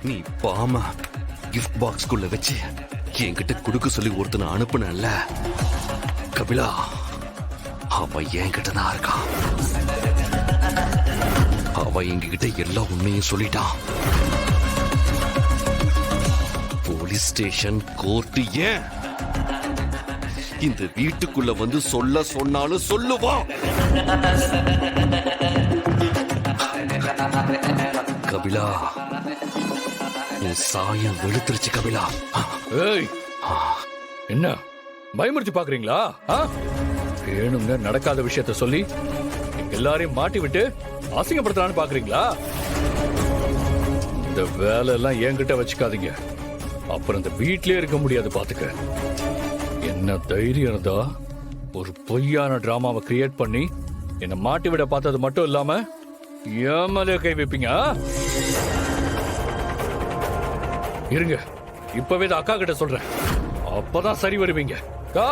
நீ பாம கிஃப்ட் பாக்ஸ்குள்ள வச்சு என்கிட்ட குடுக்க சொல்லி ஒருத்தனை அனுப்புனல்ல கபிலா, அவ என்கிட்ட தான் இருக்கான். அவ எங்ககிட்ட எல்லா உண்மையும் சொல்லிட்டான். போலீஸ் ஸ்டேஷன், கோர்ட்டு, ஏன் இந்த வீட்டுக்குள்ள வந்து சொல்ல சொன்னாலும் சொல்லுவான். கபிலா, உன் சாயம் வெளுத்துருச்சு கபிலா. ஏய், என்ன பயமுறுத்தி பாக்குறீங்களா? வேணுங்க நடக்காத விஷயத்த சொல்லி எல்லாரையும் மாட்டி விட்டு அசிங்கப்படுத்தலான்னு பாக்குறீங்களா? இந்த வேலை எல்லாம் என்கிட்ட வச்சுக்காதீங்க, அப்புறம் இந்த வீட்லயே இருக்க முடியாது பாத்துக்க. என்ன தைரியம் இருந்தா ஒரு பொய்யான டிராமாவை கிரியேட் பண்ணி என்ன மாட்டி விட பார்த்தது மட்டும் இல்லாம ஏமாலே கை வைப்பீங்க. இருங்க, இப்பவே அக்கா கிட்ட சொல்றேன், அப்பதான் சரி வருவீங்க. அக்கா,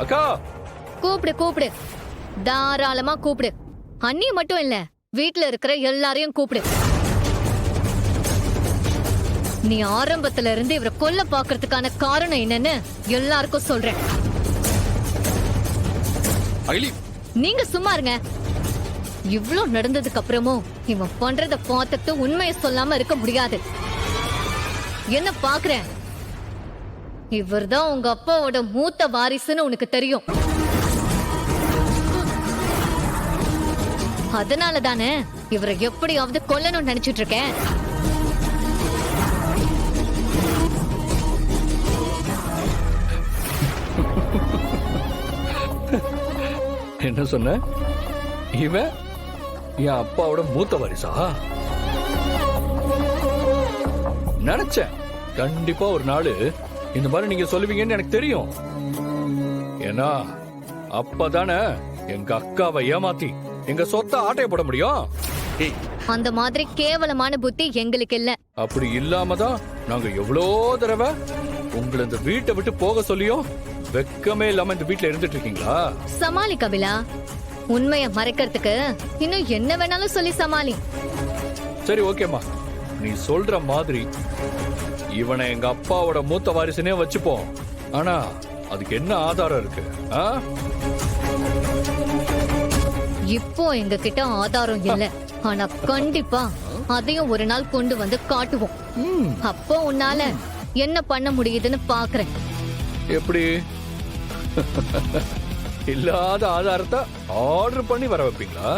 அக்கா, கூப்பிடு கூப்பிடு, தாராளமா கூப்பிடு. அண்ணி மட்டும் இல்ல, வீட்ல இருக்கிற எல்லாரையும் கூப்பிடு. நீ ஆரம்பத்துல இருந்து இவரை கொல்ல பாக்குறதுக்கான காரணம் என்னன்னு எல்லாருக்கும் சொல்றேன். நீங்க சும்மா இருங்க. இவ்ளோ நடந்ததுக்கு அப்புறமும் இவன் பண்றத பார்த்துட்டு உண்மையை சொல்லாம இருக்க முடியாது. என்ன பாக்குறேன்? இவர்தான் உங்க அப்பாவோட மூத்த வாரிசுன்னு உனக்கு தெரியும். அதனால தானே இவரை எப்படியாவது கொல்லணும்னு நினைச்சிட்டு இருக்கேன். என்ன சொன்ன? இவன் என் அப்பாவோட மூத்த வாரிசா? நினைச்சேன் கண்டிப்பா ஒரு நாள் இந்த மாதிரி நீங்க சொல்லுவீங்கன்னு எனக்கு தெரியும். ஏன்னா அப்பதானே எங்க அக்காவை ஏமாத்தி எங்க சொத்தை ஆட்டைய போட முடியும். அந்த மாதிரி கேவலமான புத்தி எங்களுக்கு இல்ல. அப்படி இல்லாம தான் நாங்க எவ்வளோ தடவை உங்களை இந்த வீட்டை விட்டு போக சொல்லியும் வெக்கமே இல்லாம இந்த வீட்டுல இருந்துட்டு இருக்கீங்களா? சமாளி கபிலா, உண்மையை மறைக்கிறதுக்கு இன்னும் என்ன வேணாலும் சொல்லி சமாளி. சரி, ஓகேம்மா, நீ சொல்ற மாதிரி இவனை எங்க அப்பாவோட மூத்த வாரிசுனே வச்சுப்போம். ஆனா அதுக்கு என்ன ஆதாரம் இருக்கு? இப்போ எங்க கிட்ட ஆதாரம் இல்ல, ஆனா கண்டிப்பா அதையும் ஒரு நாள் கொண்டு வந்து காட்டுவோம். அப்போ உன்னால என்ன பண்ண முடியுதுன்னு பாக்குறேன். எப்படி? இல்லாத ஆதாரத்தை ஆர்டர் பண்ணி வர வைப்பீங்களா?